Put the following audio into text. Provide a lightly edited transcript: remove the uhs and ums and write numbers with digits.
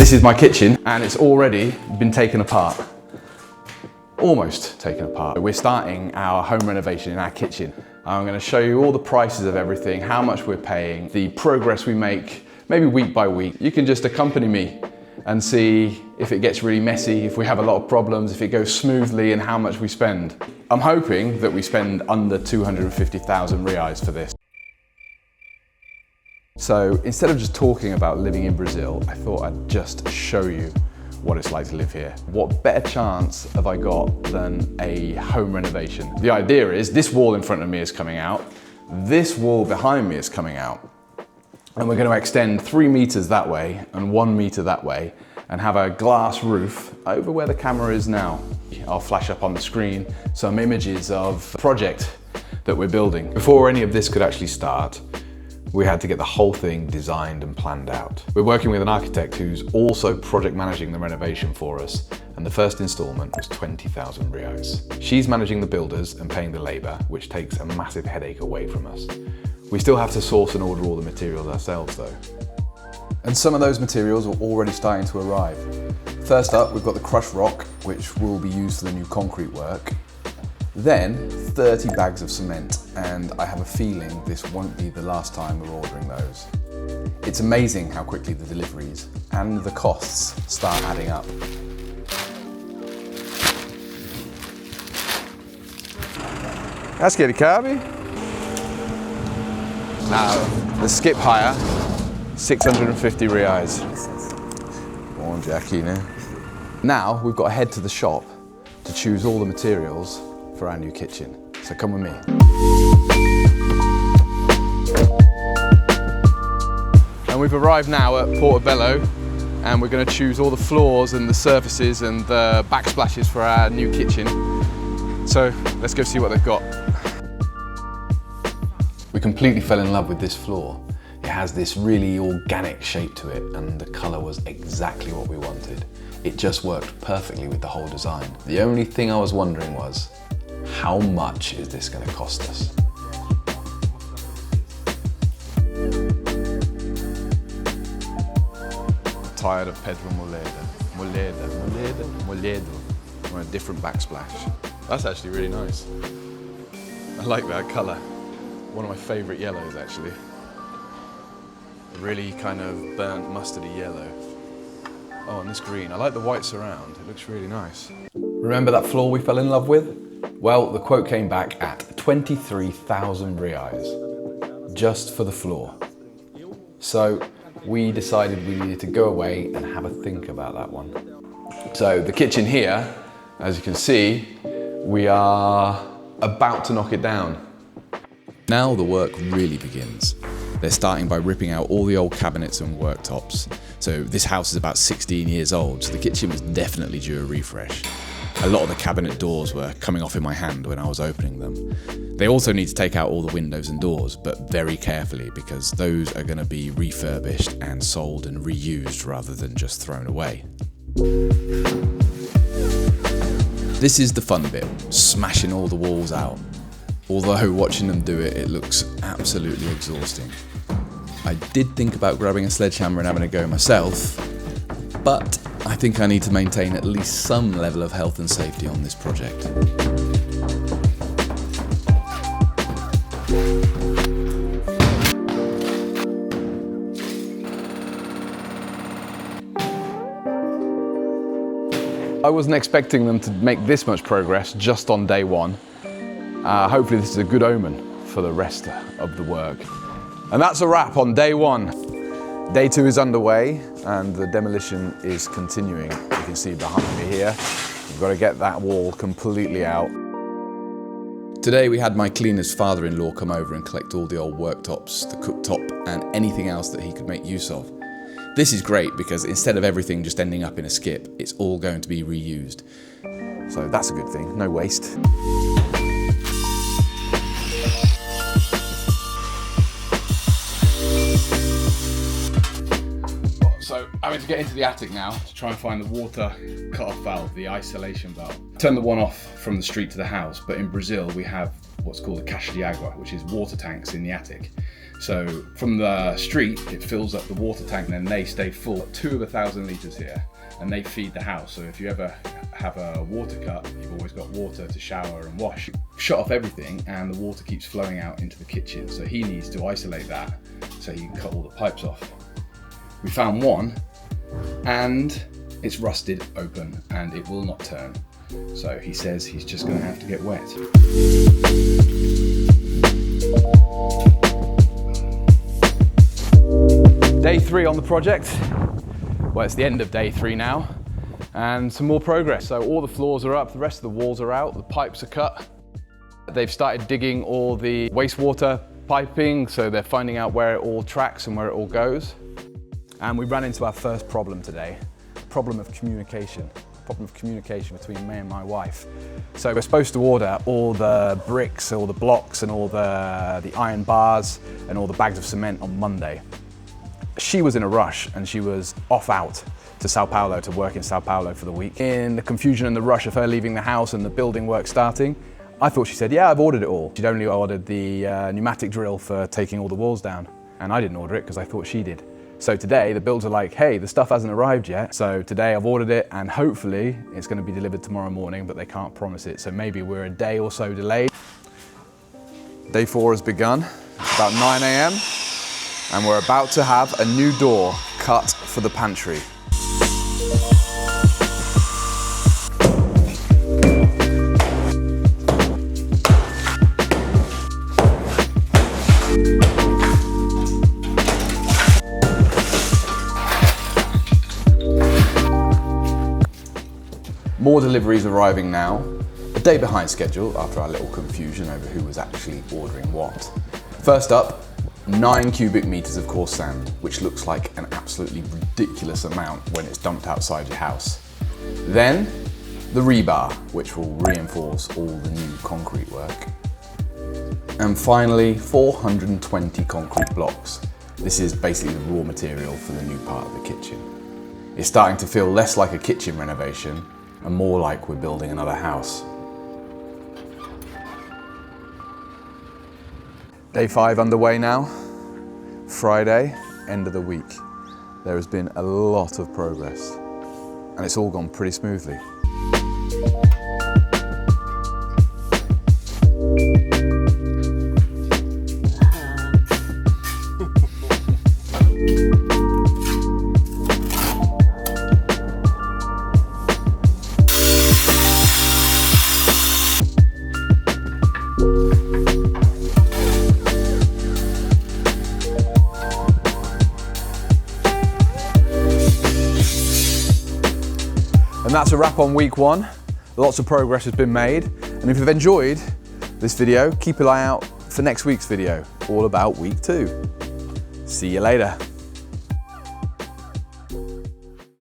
This is my kitchen and it's already been taken apart. Almost taken apart. We're starting our home renovation in our kitchen. I'm going to show you all the prices of everything, how much we're paying, the progress we make, maybe week by week. You can just accompany me and see if it gets really messy, if we have a lot of problems, if it goes smoothly, and how much we spend. I'm hoping that we spend under 250,000 reais for this. So instead of just talking about living in Brazil, I thought I'd just show you what it's like to live here. What better chance have I got than a home renovation? The idea is this wall in front of me is coming out, this wall behind me is coming out, and we're going to extend 3 meters that way and 1 meter that way and have a glass roof over where the camera is now. I'll flash up on the screen some images of the project that we're building. Before any of this could actually start, we had to get the whole thing designed and planned out. We're working with an architect who's also project managing the renovation for us, and the first installment was 20,000 reais. She's managing the builders and paying the labor, which takes a massive headache away from us. We still have to source and order all the materials ourselves though. And some of those materials are already starting to arrive. First up, we've got the crushed rock, which will be used for the new concrete work. Then 30 bags of cement, and I have a feeling this won't be the last time we're ordering those. It's amazing how quickly the deliveries and the costs start adding up. That's good, Kirby. Now, the skip hire, 650 reais. One Jackie now. Now we've got to head to the shop to choose all the materials for our new kitchen. So come with me. And we've arrived now at Portobello, and we're going to choose all the floors and the surfaces and the backsplashes for our new kitchen. So let's go see what they've got. We completely fell in love with this floor. It has this really organic shape to it, and the colour was exactly what we wanted. It just worked perfectly with the whole design. The only thing I was wondering was, how much is this going to cost us? Tired of Pedro Moledo. On a different backsplash. That's actually really nice. I like that colour. One of my favourite yellows actually. A really kind of burnt mustardy yellow. Oh, and this green. I like the white surround. It looks really nice. Remember that floor we fell in love with? Well, the quote came back at 23,000 reais, just for the floor. So we decided we needed to go away and have a think about that one. So the kitchen here, as you can see, we are about to knock it down. Now the work really begins. They're starting by ripping out all the old cabinets and worktops. So this house is about 16 years old, so the kitchen was definitely due a refresh. A lot of the cabinet doors were coming off in my hand when I was opening them. They also need to take out all the windows and doors, but very carefully, because those are going to be refurbished and sold and reused rather than just thrown away. This is the fun bit, smashing all the walls out. Although watching them do it, it looks absolutely exhausting. I did think about grabbing a sledgehammer and having a go myself, but I think I need to maintain at least some level of health and safety on this project. I wasn't expecting them to make this much progress just on day one. Hopefully this is a good omen for the rest of the work. And that's a wrap on day one. Day two is underway and the demolition is continuing. You can see behind me here, we've got to get that wall completely out. Today we had my cleaner's father-in-law come over and collect all the old worktops, the cooktop and anything else that he could make use of. This is great because instead of everything just ending up in a skip, it's all going to be reused. So that's a good thing, no waste. So having to get into the attic now to try and find the water cut-off valve, the isolation valve. Turn the one off from the street to the house, but in Brazil we have what's called a caixa de agua, which is water tanks in the attic. So from the street, it fills up the water tank and then they stay full. 2 of 1,000 litres here, and they feed the house. So if you ever have a water cut, you've always got water to shower and wash. Shut off everything and the water keeps flowing out into the kitchen. So he needs to isolate that so he can cut all the pipes off. We found one and it's rusted open and it will not turn. So he says he's just going to have to get wet. Day 3 on the project. Well, it's the end of day 3 now, and some more progress. So all the floors are up, the rest of the walls are out, the pipes are cut. They've started digging all the wastewater piping, so they're finding out where it all tracks and where it all goes. And we ran into our first problem today, problem of communication between me and my wife. So we're supposed to order all the bricks, all the blocks and all the iron bars and all the bags of cement on Monday. She was in a rush and she was off out to Sao Paulo to work in Sao Paulo for the week. In the confusion and the rush of her leaving the house and the building work starting, I thought she said, yeah, I've ordered it all. She'd only ordered the pneumatic drill for taking all the walls down. And I didn't order it because I thought she did. So today the builds are like, hey, the stuff hasn't arrived yet. So today I've ordered it and hopefully it's going to be delivered tomorrow morning, but they can't promise it. So maybe we're a day or so delayed. Day 4 has begun. It's about 9 AM and we're about to have a new door cut for the pantry. More deliveries arriving now, a day behind schedule after our little confusion over who was actually ordering what. First up, 9 cubic meters of coarse sand, which looks like an absolutely ridiculous amount when it's dumped outside your house. Then, the rebar, which will reinforce all the new concrete work. And finally, 420 concrete blocks. This is basically the raw material for the new part of the kitchen. It's starting to feel less like a kitchen renovation and more like we're building another house. Day 5 underway now. Friday, end of the week. There has been a lot of progress and it's all gone pretty smoothly. And that's a wrap on week 1. Lots of progress has been made. And if you've enjoyed this video, keep an eye out for next week's video, all about week 2. See you later.